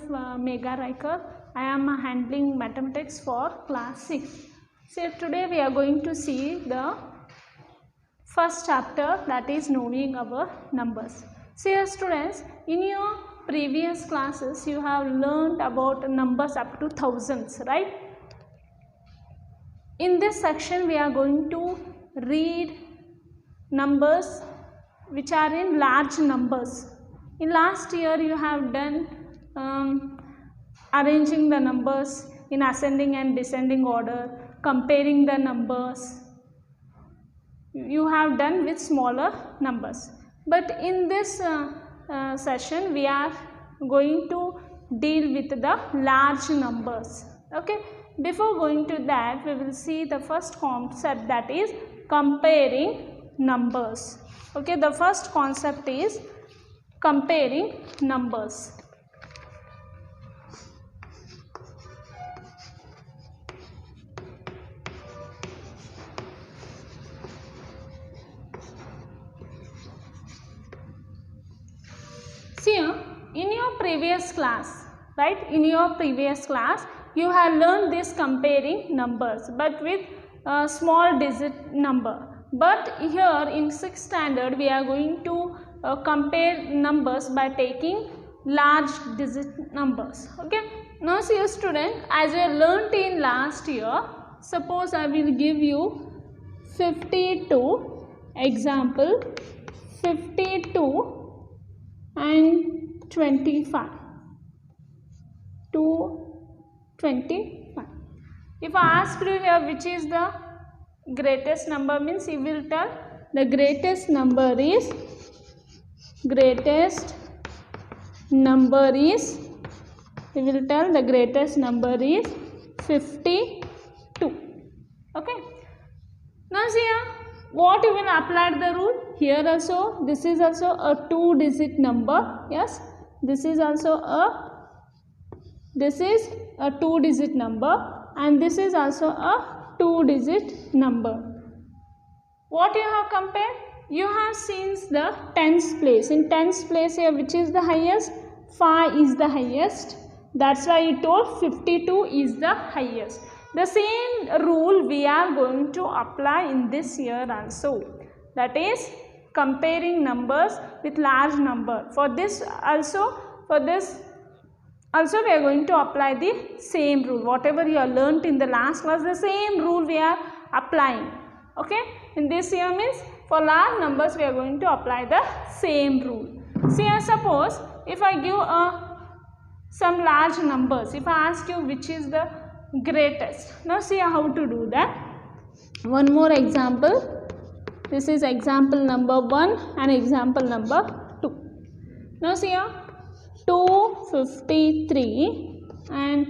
Megha Raikar. I am handling mathematics for class 6. So today we are going to see the first chapter, that is knowing our numbers. So students, in your previous classes you have learned about numbers up to thousands, right? In this section we are going to read numbers which are in large numbers. In last year you have done arranging the numbers in ascending and descending order, comparing the numbers. You have done with smaller numbers. But in this session we are going to deal with the large numbers. Okay. Before going to that, we will see the first concept, that is comparing numbers. Okay. The first concept is comparing numbers. See, in your previous class, right, in your previous class you have learned this comparing numbers but with a small digit number. But here in 6th standard we are going to compare numbers by taking large digit numbers. Okay. Now see student, as you learnt in last year, suppose I will give you 52, example 52 and 25 to 25. If I ask you here which is the greatest number, means you will tell the greatest number is you will tell the greatest number is 52. Okay. Now see here, what you will apply the rule here also. This is also a 2-digit number. Yes, this is also a 2-digit number, and this is also a 2-digit number. What you have compared? You have seen the tens place. In tens place here, which is the highest? 5 is the highest. That's why you told 52 is the highest. The same rule we are going to apply in this year also. That is comparing numbers with large number. For this also we are going to apply the same rule. Whatever you have learnt in the last class, the same rule we are applying. Okay. In this year means for large numbers we are going to apply the same rule. See, suppose if I give some large numbers, if I ask you which is the greatest. Now see how to do that. One more example. This is example number 1 and example number 2. Now see here, 253 and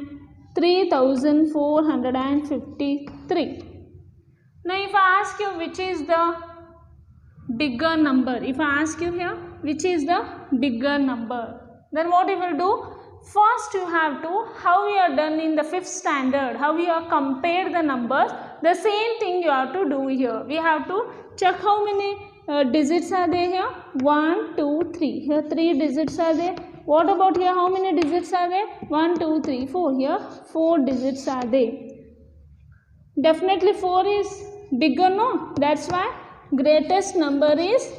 3453. Now if I ask you which is the bigger number, if I ask you here which is the bigger number, then what you will do? First you have to, how you are done in the 5th standard, how you have compared the numbers, the same thing you have to do here. We have to check how many digits are there here. 1, 2, 3. Here 3 digits are there. What about here? How many digits are there? 1, 2, 3, 4. Here 4 digits are there. Definitely 4 is bigger, no? That's why greatest number is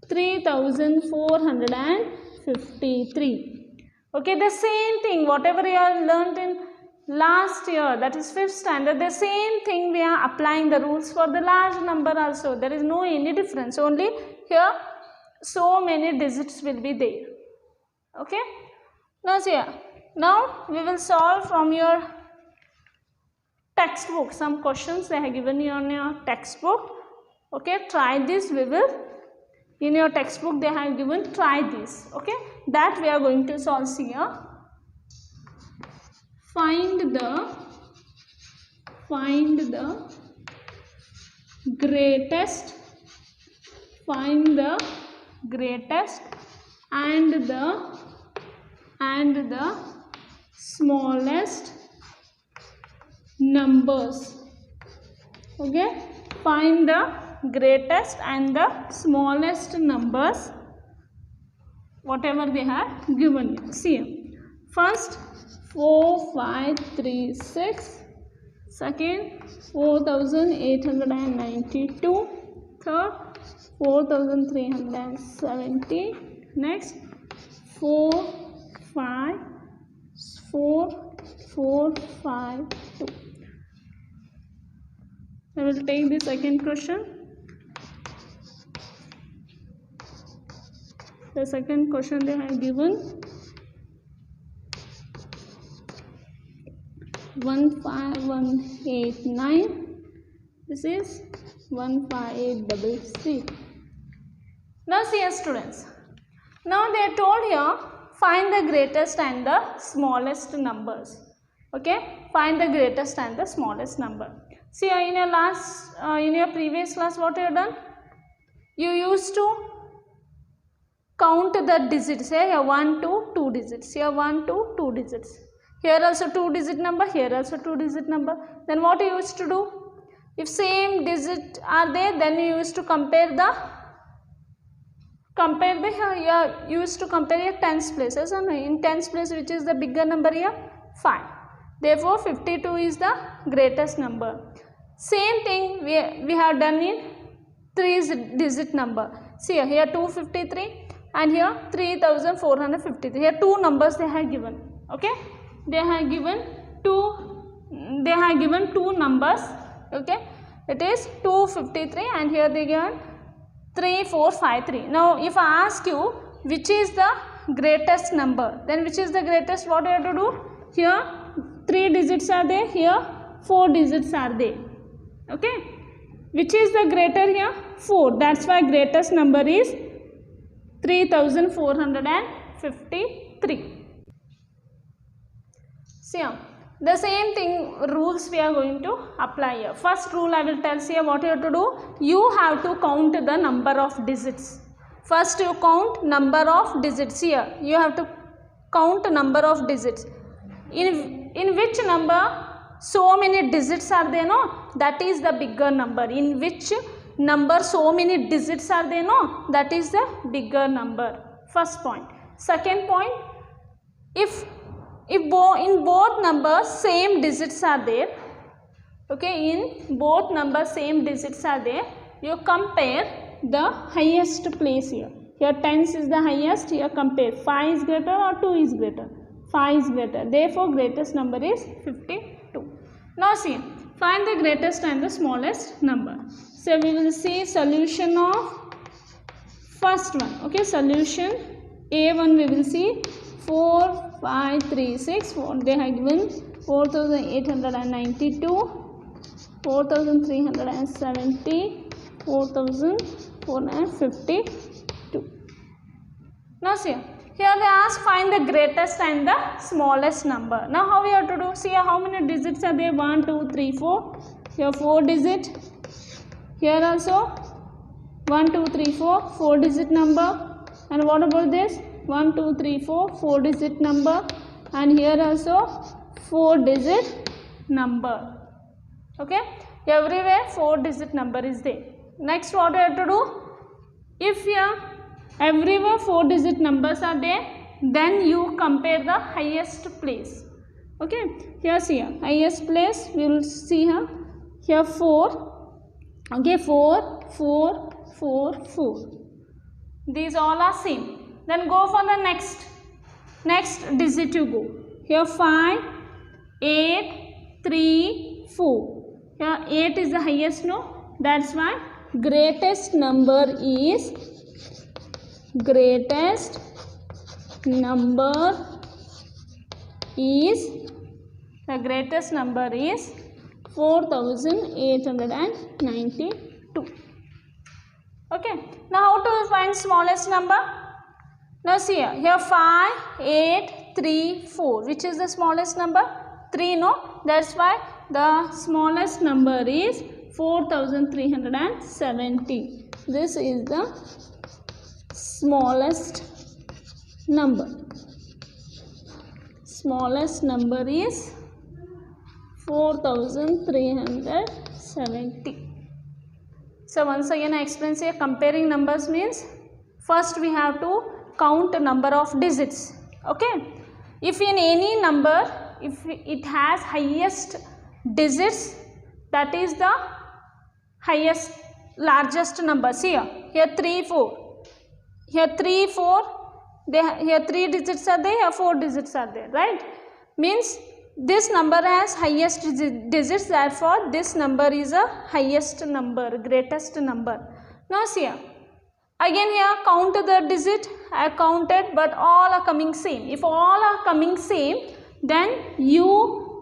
3453. Okay, the same thing whatever you have learnt in last year, that is 5th standard, the same thing we are applying the rules for the large number also. There is no any difference, only here so many digits will be there. Okay. Now see here, now we will solve from your textbook some questions they have given you on your textbook. Okay, try this. We will, in your textbook they have given, try this. Okay, that we are going to solve here. Find the greatest and the smallest numbers. Okay, find the greatest and the smallest numbers, whatever they have given you. See, first 4, 5, 3, 6. Second 4892. Third 4370. Next 4, 5, 4, 4, 5, 2. I will take the second question. The second question they have given 15189. This is 15866. Now see here students. Now they are told here find the greatest and the smallest numbers. Okay, find the greatest and the smallest number. See in your previous class what you have done? You used to count the digits. Here 1, 2, 2 digits. Here 1, 2, 2 digits. Here also 2 digit number. Here also 2 digit number. Then what you used to do? If same digit are there, then you used to compare the here you used to compare your tens places, and in tens place which is the bigger number here? 5. Therefore 52 is the greatest number. Same thing we have done in 3 digit number. See here 253 and here 3453. Here two numbers they have given. Okay, they have given two numbers. Okay, it is 253 and here they given 3453. Now if I ask you which is the greatest number, then which is the greatest, what you have to do? Here 3 digits are there, here 4 digits are there. Okay, which is the greater here? 4. That's why greatest number is 3453. See here, the same thing rules we are going to apply here. First rule I will tell you what you have to do. You have to count the number of digits. First you count number of digits. Here you have to count number of digits. In which number so many digits are there, no? That is the bigger number. In which number so many digits are there, no? That is the bigger number. First point. Second point, if in both numbers same digits are there, okay, in both numbers same digits are there, you compare the highest place here. Here tens is the highest, here compare 5 is greater or 2 is greater. 5 is greater, therefore greatest number is 52. Now see, find the greatest and the smallest number. So we will see solution of first one. Okay, solution A1 we will see 4, 5, 3, 6. They have given 4892, 4370, 4452. Now see, here they ask find the greatest and the smallest number. Now how we have to do? See how many digits are there? 1, 2, 3, 4. Here 4 digit. Here also 1, 2, 3, 4. 4 digit number. And what about this? 1, 2, 3, 4. 4 digit number. And here also 4 digit number. Okay. Everywhere 4 digit number is there. Next what we have to do? If here everywhere 4 digit numbers are there, then you compare the highest place. Okay, here see here highest place we will see here. Here 4. Okay, 4, 4, 4, 4. These all are same. Then go for the next digit you go. Here 5, 8, 3, 4. Here 8 is the highest, no? That's why greatest number is 4892. Okay. Now how to find smallest number? Now see here 5, 8, 3, 4. Which is the smallest number? 3, no? That's why the smallest number is 4370. This is the smallest number. Smallest number is 4370. So once again I explain here, comparing numbers means first we have to count number of digits. Okay, if in any number, if it has highest digits, that is the highest, largest number. See here 3 4, here 3 4, here 3 digits are there, here 4 digits are there, right? Means this number has highest digits, therefore this number is a highest number, greatest number. Now see here, again here count the digit, I counted, but all are coming same. If all are coming same, then you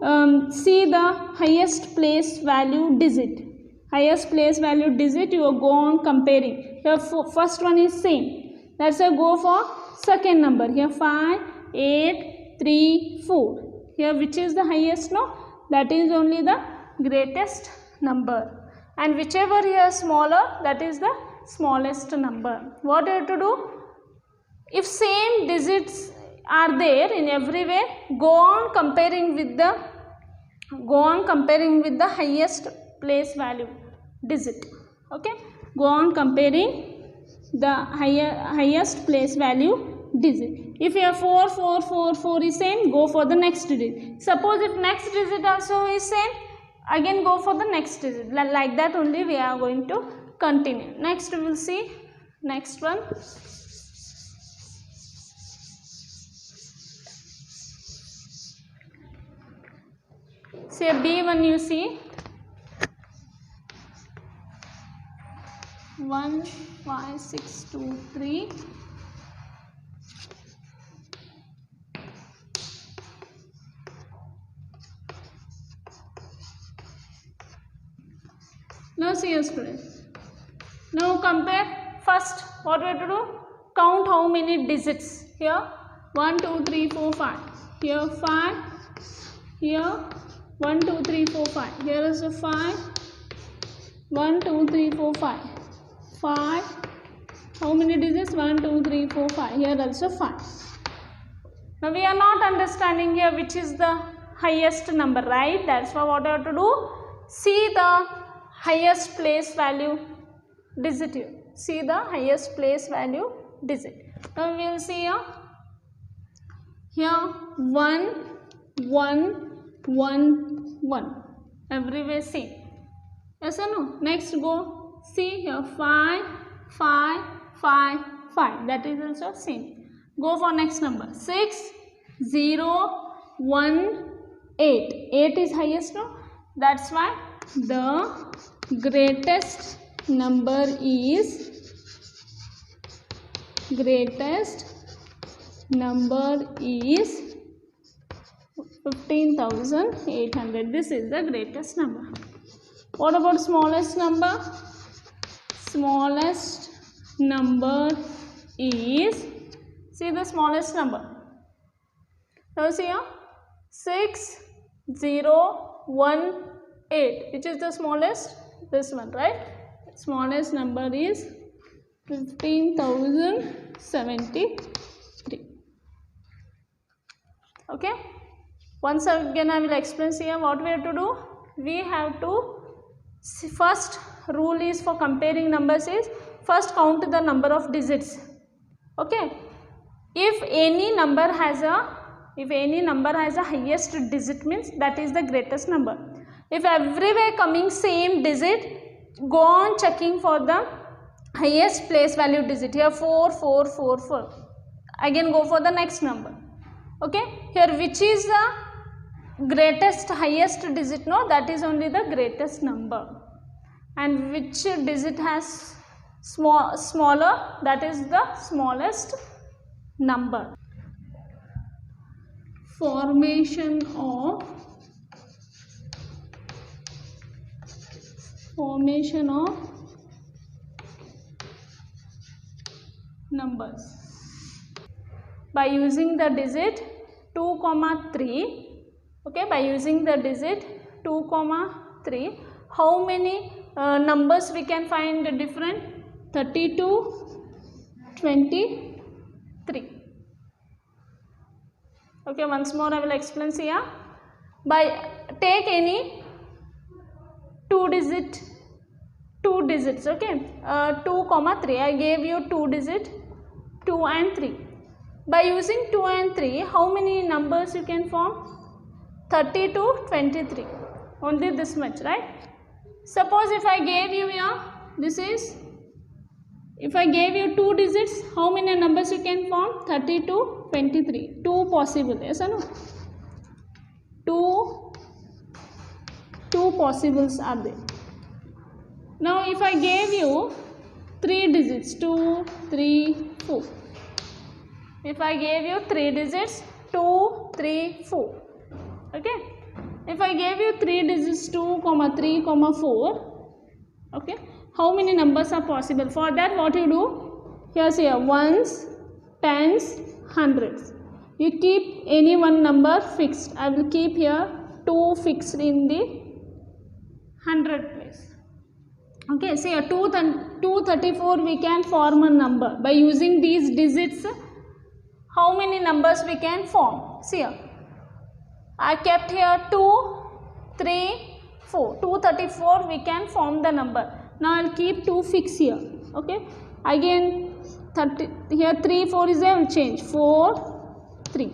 see the highest place value digit. Highest place value digit, you go on comparing. Here first one is same, let's say go for second number. Here 5 8 3 4. Here which is the highest? No, that is only the greatest number, and whichever here smaller, that is the smallest number. What you have to do? If same digits are there in every way, go on comparing with the highest place value digit. Okay, go on comparing the highest place value digit. If you have 4 4 4 4 is same, go for the next digit. Suppose if next digit also is same, again go for the next digit. Like that only we are going to continue. Next we will see next one. Say B1, you see 1 5 6 2 3. Now see your students. Now compare. First what we have to do? Count how many digits. Here 1 2 3 4 5. Here 5. Here 1 2 3 4 5. Here is a 5. 1 2 3 4 5. 5. How many digits? 1 2 3 4 5. Here also 5. Now we are not understanding here which is the highest number, right? That's why what I have to do? See the highest place value digit here. See the highest place value digit. Now we will see here. Here 1 1 1 1. Everywhere same. Yes or no? Next go. See here 5 5 5 5. That is also same. Go for next number. 6 0 1 8. 8 is highest, no? That's why the greatest number is 15,800. This is the greatest number. What about smallest number? Smallest number is, see the smallest number. Now see here 6 0 1 8. Which is the smallest? This one, right? Smallest number is 15,073. Okay. Once again I will explain here what we have to do. We have to, first rule is for comparing numbers is first count the number of digits. Okay. If any number has a highest digit, means that is the greatest number. If everywhere coming same digit, go on checking for the highest place value digit. Here 4 4 4 4. Again go for the next number. Okay. Here which is the greatest highest digit? No, that is only the greatest number. And which digit has smaller? That is the smallest number. Formation of numbers by using the digit 2, 3. Okay, by using the digit 2, 3, how many numbers we can find different? 32, 23. Okay, once more I will explain here. By take any two two digits. Okay, 2, 3. I gave you two digit 2 and 3. By using 2 and 3, how many numbers you can form? 30 to 23. Only this much, right? Suppose if I gave you here, this is, if I gave you two digits, how many numbers you can form? 30 to 23. Two possible, yes or no? Two possibles are there. Now if I gave you three digits, 2, 3, 4. If I gave you three digits, 2, 3, 4. Okay. If I gave you three digits, 2, 3, 4. Okay. How many numbers are possible? For that, what you do? Here's here ones, tens, hundreds. You keep any one number fixed. I will keep here 2 fixed in the 100 place. Okay, see, 234 we can form a number. By using these digits, how many numbers we can form? See here, I kept here 2, 3, 4. 234 we can form the number. Now I will keep 2 fixed here. Okay, again 30, here 3, 4 is there, I will change 4, 3.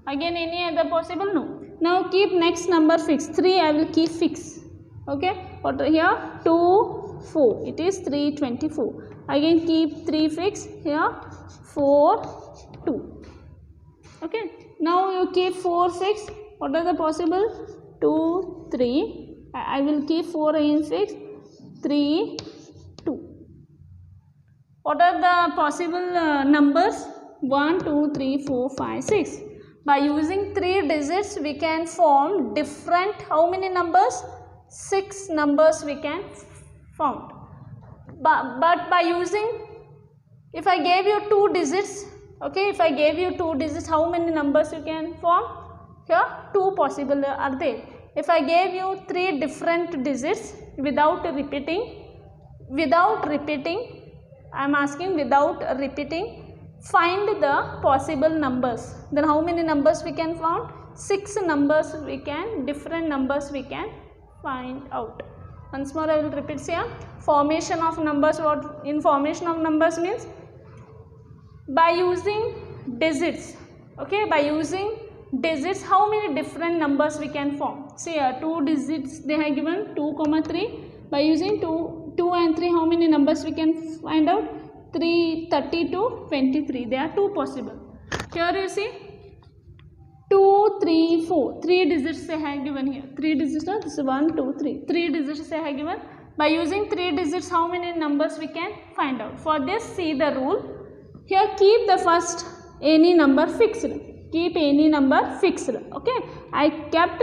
Again any other possible? No. Now keep next number fixed. 3 I will keep fixed. Okay, what here? 2, 4. It is 324. Again keep 3 fixed here. 4, 2. Okay. Now you keep 4 fixed. What are the possible? 2, 3. I will keep 4 again fixed. 3, 2. What are the possible numbers? 1, 2, 3, 4, 5, 6. By using 3 digits, we can form different, how many numbers? 6 numbers we can form. But by using, if I gave you 2 digits, okay, if I gave you 2 digits, how many numbers you can form? Here 2 possible are there. If I gave you 3 different digits without repeating, I am asking without repeating, find the possible numbers. Then how many numbers we can find? 6 numbers we can, different numbers we can find out. Once more I will repeat here. Formation of numbers. What in formation of numbers means? By using digits. Okay, by using digits, how many different numbers we can form? See here, 2 digits they have given, 2, 3. By using 2 and 3, how many numbers we can find out? 3, 30 to 23. There are 2 possible. Here you see 2, 3, 4. 3 digits they have given here. 3 digits, no? This is 1, 2, 3. 3 digits they have given. By using 3 digits, how many numbers we can find out? For this, see the rule. Here keep the first any number fixed. Keep any number fixed. Okay. I kept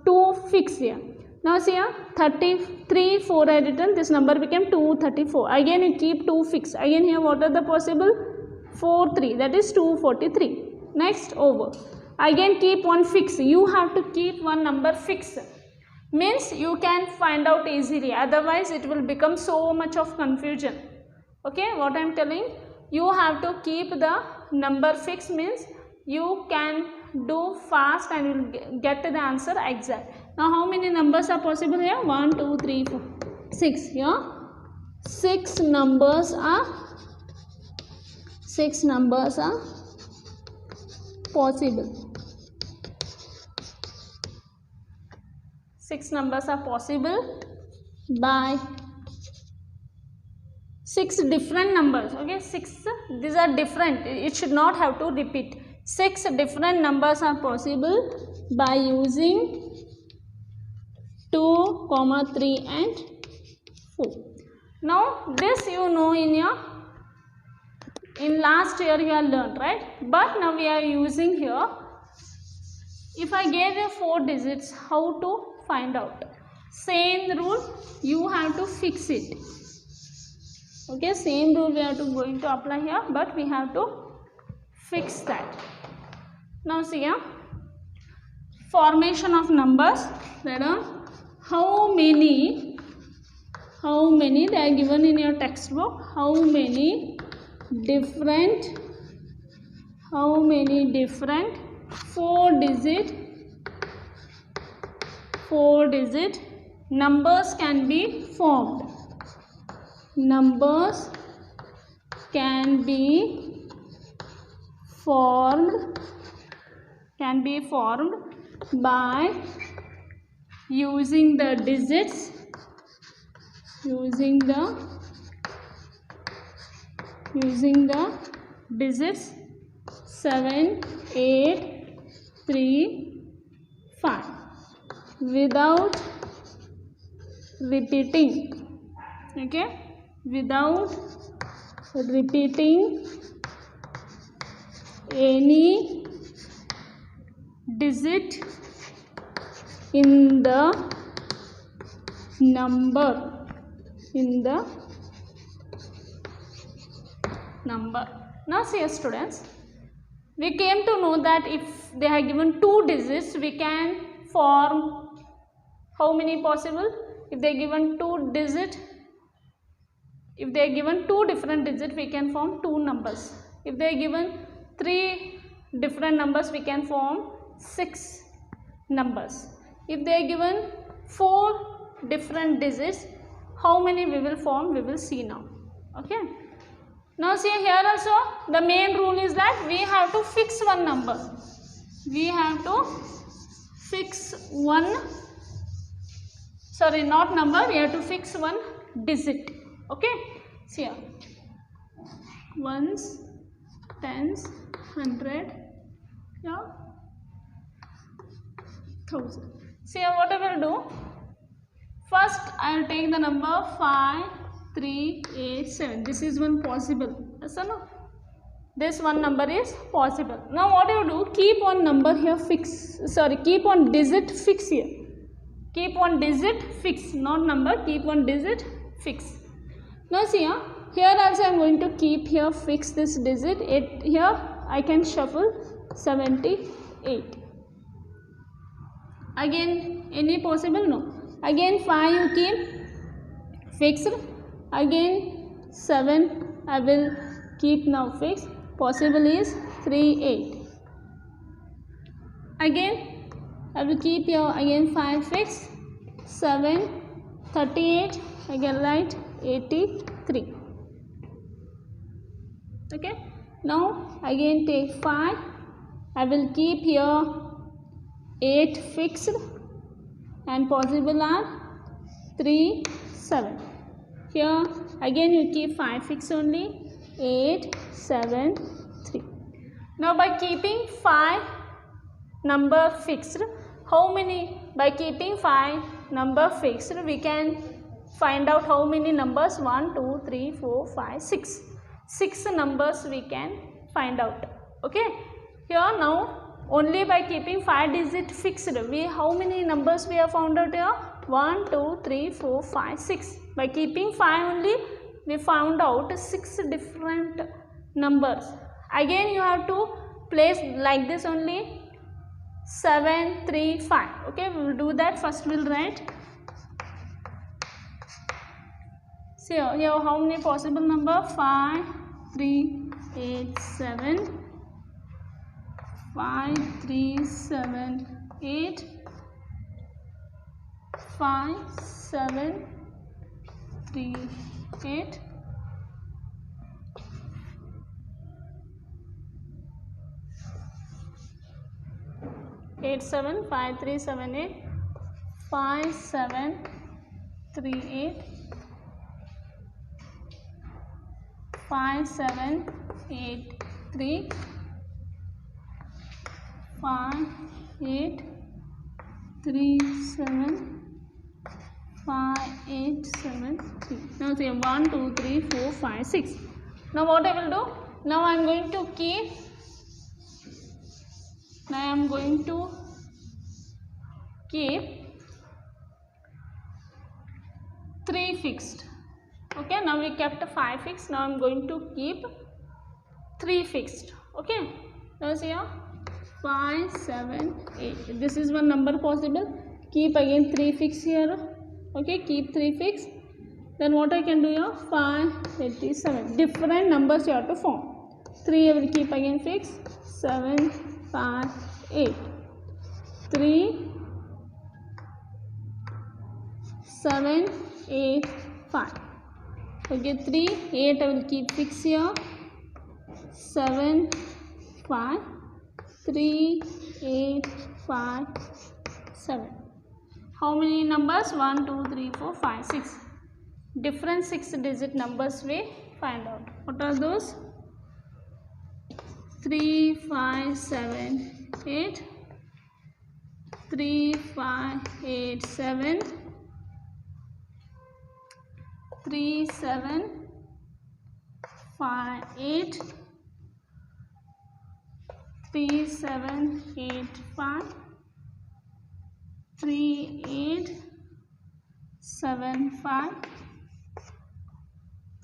2 fixed here. Now see here 33, 4 I written. This number became 234. Again you keep 2 fixed. Again here what are the possible? 4, 3. That is 243. Next over. Again keep one fixed. You have to keep one number fixed. Means you can find out easily. Otherwise it will become so much of confusion. Okay, what I am telling, you have to keep the number fixed, means you can do fast and you will get the answer exact. Now how many numbers are possible here? 1, 2, 3, 4, 6. Here 6 numbers are possible. 6 numbers are possible by 6 different numbers. Okay, 6, these are different. It should not have to repeat. 6 different numbers are possible by using 2, 3 and 4. Now this you know in last year you have learned, right? But now we are using here. If I gave you 4 digits, how to find out? Same rule, you have to fix it. Okay, same rule we are going to apply here, but we have to fix that. Now see here, formation of numbers. There are how many they are given in your textbook. How many different 4 digit numbers can be formed. Numbers can be formed by using the digits 7, 8, 3, 5 without repeating. Okay, without repeating any digit in the number. Now see, students, we came to know that if they are given 2 digits, we can form how many possible? If they are given 2 digits, if they are given 2 different digits, we can form 2 numbers. If they are given 3 different numbers, we can form 6 numbers. If they are given 4 different digits, how many we will form, we will see now. Okay. Now see, here also the main rule is that we have to fix one number. We have to fix one, sorry, not number, we have to fix one digit. Okay. See here, ones, tens, 100, yeah, 1000. See here, what I will do, first I will take the number 5, 3, 8, 7. This is one possible. Yes or no? This one number is possible. Now what you do, keep one number here fix, sorry, keep one digit fix here. Keep one digit fix, not number, keep one digit fix. Now see here also I am going to keep here fix this digit. Here I can shuffle 78. Again any possible? No. Again 5 you keep fixed. Again 7 I will keep now fixed. Possible is 3, 8. Again I will keep here again 5 fixed. 7, 38. Again write 83. Okay. Now again take 5. I will keep here 8 fixed and possible are 3, 7. Here again you keep 5 fixed only, 8, 7, 3. Now by keeping 5 number fixed, how many, by keeping 5 number fixed, we can find out how many numbers, 1, 2, 3, 4, 5, 6. 6 numbers we can find out. Okay. Here now only by keeping 5 digit fixed, how many numbers we have found out here? 1, 2, 3, 4, 5, 6. By keeping 5 only we found out 6 different numbers. Again you have to place like this only, 7, 3, 5. Okay, we will do that. First we will write. See here how many possible number? 5, 3, 8, 7. 5, 3, 7, 8. 5, 7, 3, 8. 8, 7, 5, 3, 7, 8. 5, 7, 3, 8. 5, 7, 8, 3. 5, 8, 3, 7. 5, 8, 7, 3. Now say 1, 2, 3, 4, 5, 6. Now what I will do? Now I am going to keep. Now I am going to keep 3 fixed. Okay. Now we kept 5 fixed. Now I am going to keep 3 fixed. Okay. Now see here 5, 7, 8. This is one number possible. Keep again 3 fixed here. Okay. Keep 3 fixed. Then what I can do here? 5, 87. Different numbers you have to form. 3 I will keep again fixed. 7, 5, 8. 3, 7, 8, 5. Okay, 3, 8 I will keep fix here. 7, 5, 3, 8, 5, 7. How many numbers? 1, 2, 3, 4, 5, 6. Different 6-digit numbers we find out. What are those? 3, 5, 7, 8. 3, 5, 8, 7. 3, 7, 5, 8. 3, 7, 8, 5. 3, 8, 7, 5.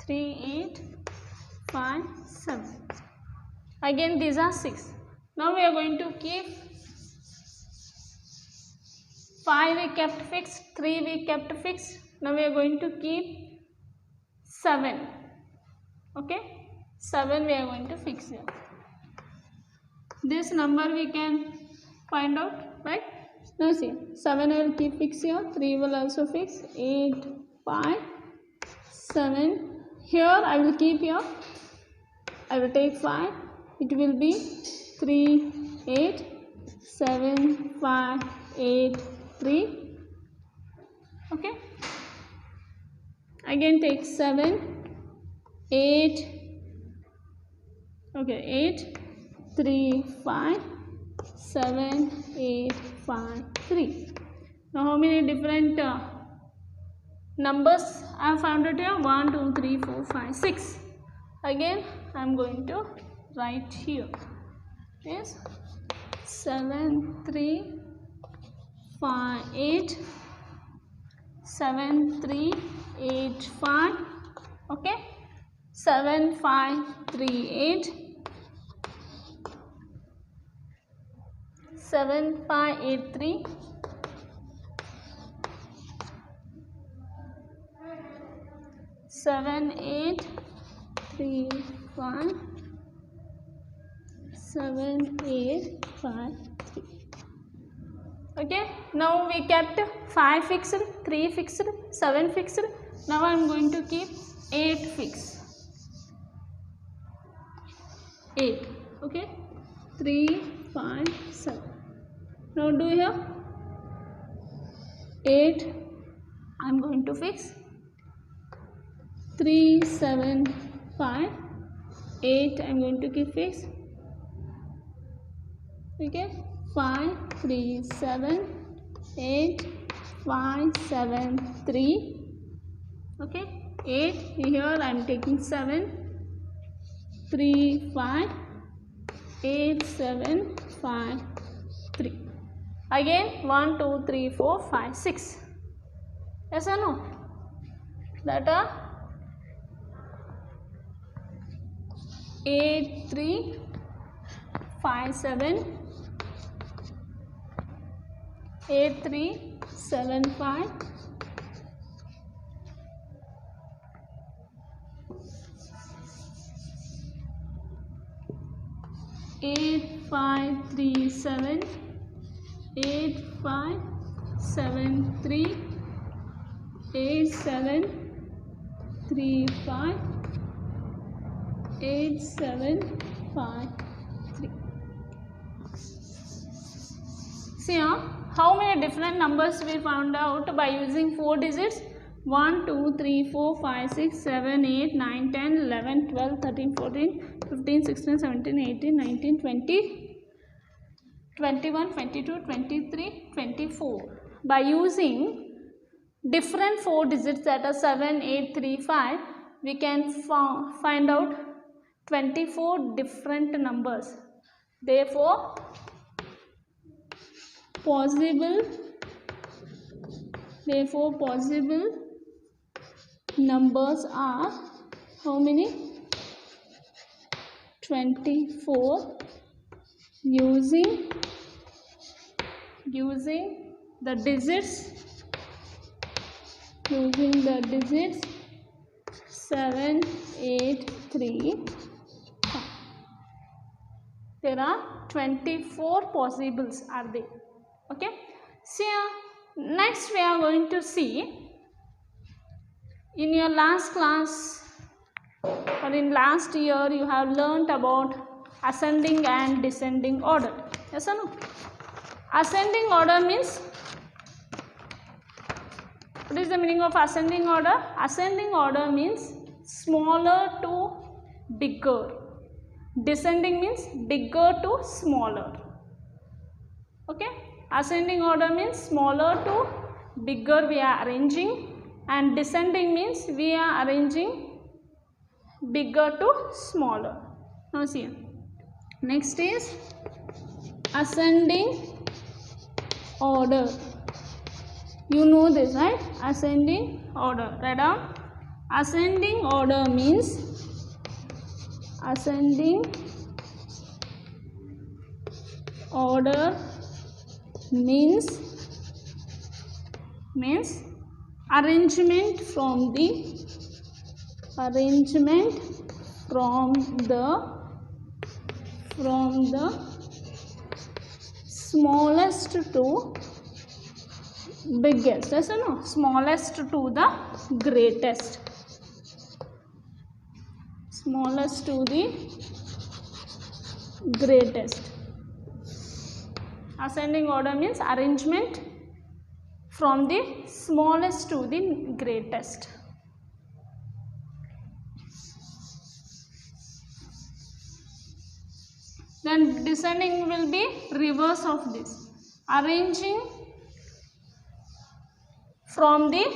3, 8, 5, 7. Again these are 6. Now we are going to keep 5 we kept fixed, 3 we kept fixed. Now we are going to keep 7. Okay, 7 we are going to fix here. This number we can find out, right? Now see, 7 I will keep fix here, 3 will also fix, 8, 5, 7. Here I will keep here, I will take 5, it will be 3, 8, 7, 5, 8, 3. Okay. Again take 7, 8. Okay, 8, 3, 5, 7, 8, 5, 3. Now how many different numbers I have found it here? 1, 2, 3, 4, 5, 6. Again I am going to write here. Yes, 7, 3, 5, 8. 7, 3, 8, 5. Okay, 7, 5, 3, 8. 7, 5, 8, 3. 7, 8, 3, 5. 7, 8, 5, 3. Okay, now we kept 5 fixed, 3 fixed, 7 fixed. Now I am going to keep 8 fixed. 8. Okay, 3, 5, 7. Now do here 8 I am going to fix. 3, 7, 5, 8 I am going to keep fixed. Okay, 5, 3, 7, 8, 5, 7, 3. Okay, 8 here I am taking 7, 3, 5, 8, 7, 5, 3. Again 1, 2, 3, 4, 5, 6. Yes or no? That are 8, 3, 5, 7. 8, 3, 7, 5. 8, 5, 3, 7. 8, 5, 7, 3. 8, 7, 3, 5. 8, 7, 5, 3. See how many different numbers we found out by using 4 digits? 1, 2, 3, 4, 5, 6, 7, 8, 9, 10, 11, 12, 13, 14, 15, 16, 17, 18, 19, 20, 21, 22, 23, 24. By using different 4 digits, that are 7, 8, 3, 5, we can find out 24 different numbers. Therefore, possible numbers are how many? 24 using the digits 7, 8, 3, 5. There are 24 possibles are there. Okay. See, next we are going to see In your last class or in last year you have learnt about ascending and descending order. Yes or no? Ascending order means, what is the meaning of ascending order? Ascending order means smaller to bigger. Descending means bigger to smaller. Okay? Ascending order means smaller to bigger we are arranging, and descending means we are arranging bigger to smaller. Now see, next is ascending order. You know this, right? Ascending order. Write down. Ascending order means arrangement from the smallest to biggest. Yes or no? Smallest to the greatest. Smallest to the greatest. Ascending order means arrangement from the smallest to the greatest. Then descending will be reverse of this. Arranging from the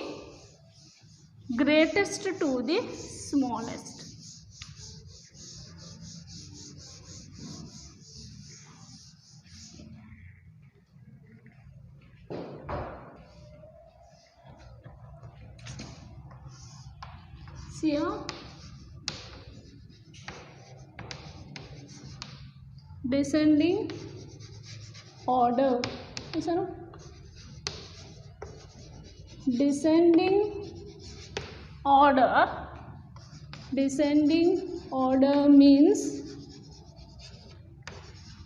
greatest to the smallest. See here, descending order. Yes or no? Descending order means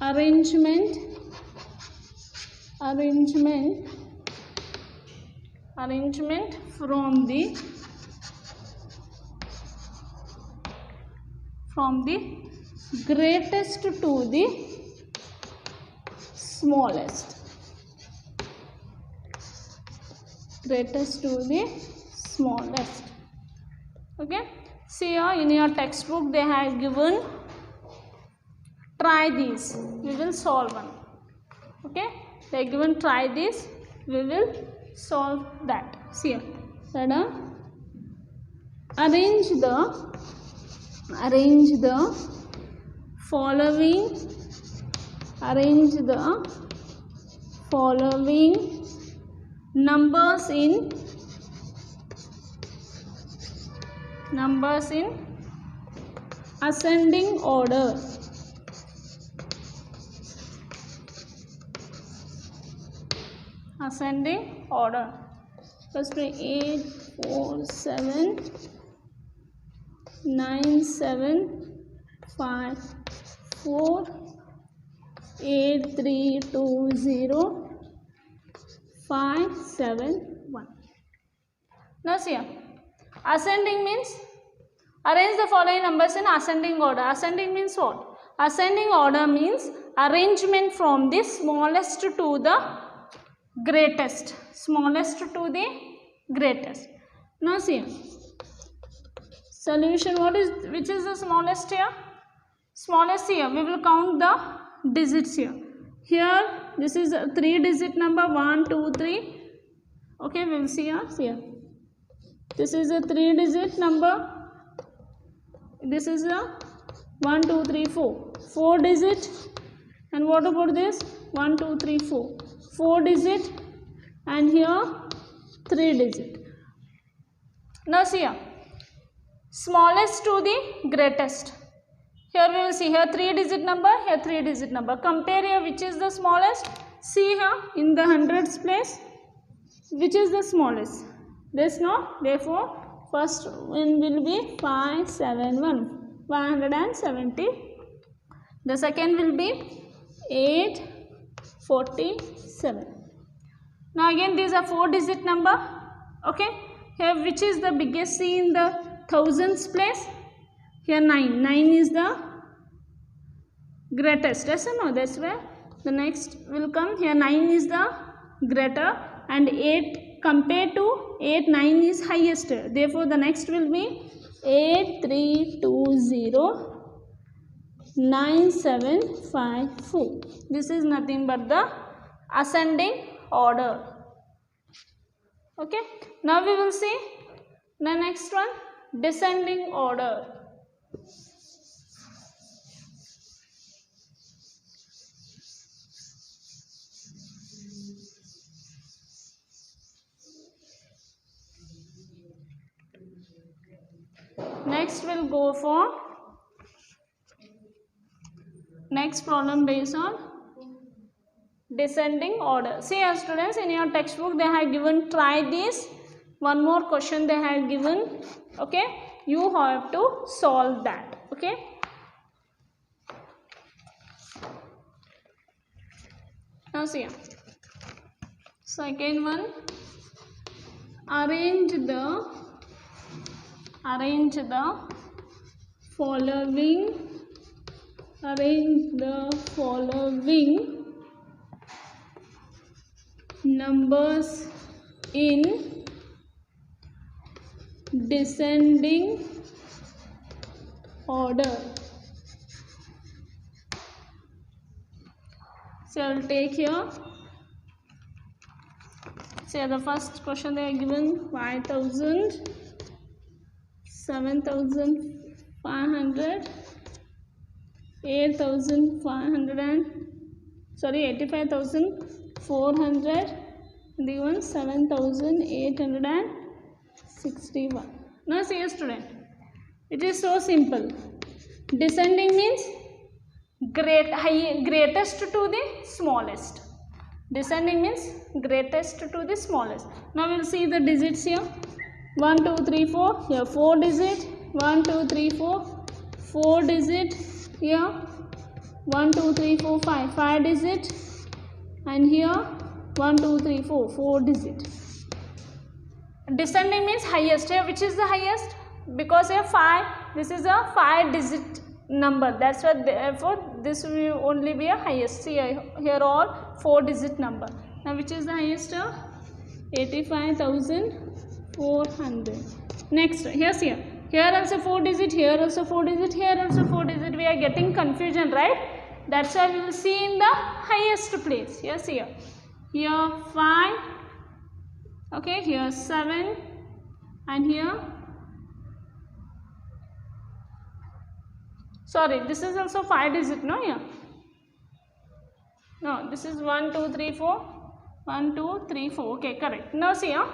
arrangement from the greatest to the smallest. Greatest to the smallest. Okay. See here, in your textbook they have given try these. We will solve one. Okay. They are given try this. We will solve that. See here. Arrange the following numbers in ascending order. Ascending order. First 8, 4, 7, 9, 7, 5, 4, 8, 3, 2, 0, 5, 7, 1. Now see here. Ascending means arrange the following numbers in ascending order. Ascending means what? Ascending order means arrangement from the smallest to the greatest. Smallest to the greatest. Now see here. Solution, which is the smallest here? Smallest here. We will count the digits here. Here this is a 3-digit number 1, 2, 3. Okay, we will see here. See here. This is a 3-digit number. This is a 1, 2, 3, 4. 4-digit. And what about this? 1, 2, 3, 4. 4-digit. And here 3-digit. Now see here. Smallest to the greatest. Here we will see here 3-digit number, here 3-digit number. Compare here which is the smallest. See here in the hundreds place, which is the smallest. This no. Therefore, first one will be 571, 570. The second will be 847. Now again these are 4-digit number. Okay. Here which is the biggest C in the thousands place? Here 9. 9 is the greatest. Yes or no? That's where the next will come. Here 9 is the greater and 8 compared to 8, 9 is highest. Therefore the next will be 83209754. This is nothing but the ascending order. Okay. Now we will see the next one, descending order. Next we'll go for next problem based on descending order. See students, in your textbook they have given try this. One more question they have given. Okay, you have to solve that. Okay. Now see, second one, arrange the following numbers in descending order. So I will take here. So the first question they are given 5,000, 7,500, 85,400, the one 7,861. Now see student, it is so simple. Descending means greatest to the smallest. Descending means greatest to the smallest. Now we will see the digits here. 1, 2, 3, 4. Here 4 digit. 1, 2, 3, 4. 4 digit. Here 1, 2, 3, 4, 5. 5 digit. And here 1, 2, 3, 4. 4 digit. Descending means highest. Here which is the highest? Because here 5. This is a 5 digit number. That's why therefore this will only be a highest. See here all 4 digit number. Now which is the highest? 85,400. Next, here see here also 4 digit, here also 4 digit, here also 4 digit. We are getting confusion, right? That's why we will see in the highest place. Here see here 5, okay, here 7, and here, sorry, this is also 5 digit, no? Yeah, no, this is 1, 2, 3, 4. 1, 2, 3, 4. Okay, correct. Now see here.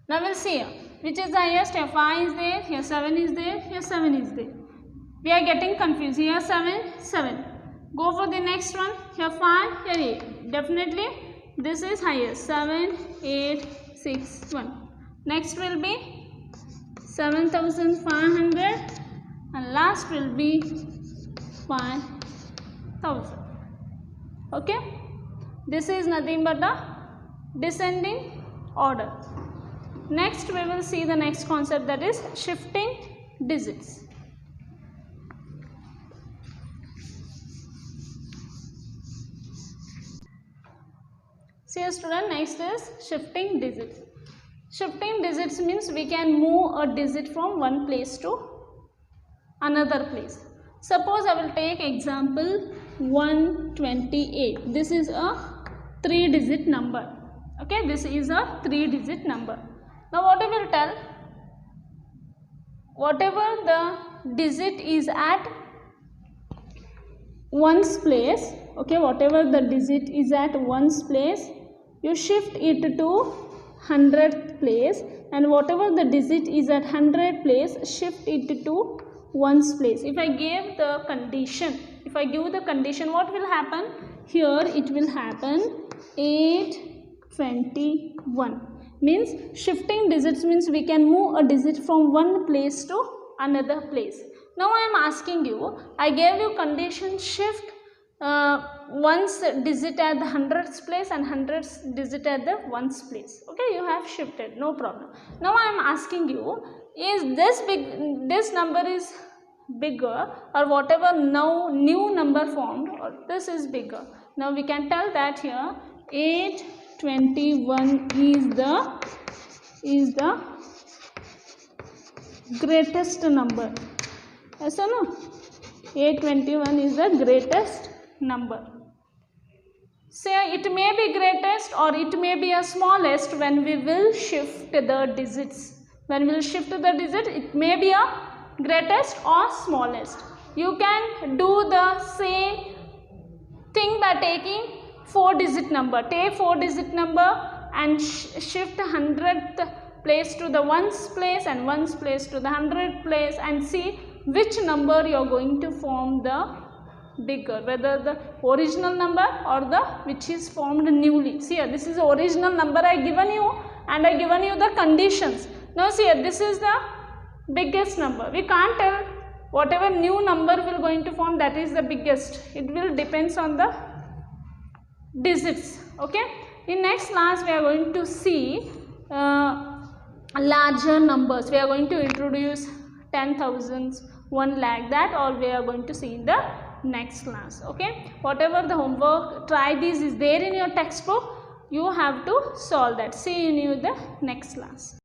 Now we'll see here. Which is the highest? Here 5 is there, here 7 is there, here 7 is there. We are getting confused. Here 7, 7. Go for the next one. Here 5, here 8. Definitely this is highest. 7, 8, 6, 1. Next will be 7,500 and last will be 5,000. Okay. This is nothing but the descending order. Next we will see the next concept, that is shifting digits. See student, next is shifting digits. Shifting digits means we can move a digit from one place to another place. Suppose I will take example 128. This is a 3-digit number. Okay, this is a 3-digit number. Now what I will tell, whatever the digit is at one's place, okay, whatever the digit is at one's place, you shift it to 100th place, and whatever the digit is at 100 place, shift it to one's place. If I give the condition, what will happen? Here it will happen 821. Means shifting digits means we can move a digit from one place to another place. Now I am asking you, I gave you condition shift ones digit at the hundreds place and hundreds digit at the ones place. Okay, you have shifted, no problem. Now I am asking you, is this number is bigger, or whatever now new number formed, or this is bigger? Now we can tell that here 821 is the greatest number. Yes or no? 821 is the greatest number. Say it may be greatest or it may be a smallest when we will shift the digits. When we will shift the digit, it may be a greatest or smallest. You can do the same thing by taking 4-digit number. Take 4-digit number and shift 100th place to the ones place and ones place to the 100th place, and see which number you are going to form the bigger, whether the original number or the which is formed newly. See here, this is the original number I given you, and I given you the conditions. Now see here, this is the biggest number. We can't tell whatever new number will going to form, that is the biggest. It will depends on the digits. Okay, in next class we are going to see larger numbers. We are going to introduce 10,000s, 1 lakh, that all we are going to see in the next class. Okay, whatever the homework, try this, is there in your textbook. You have to solve that. See you in the next class.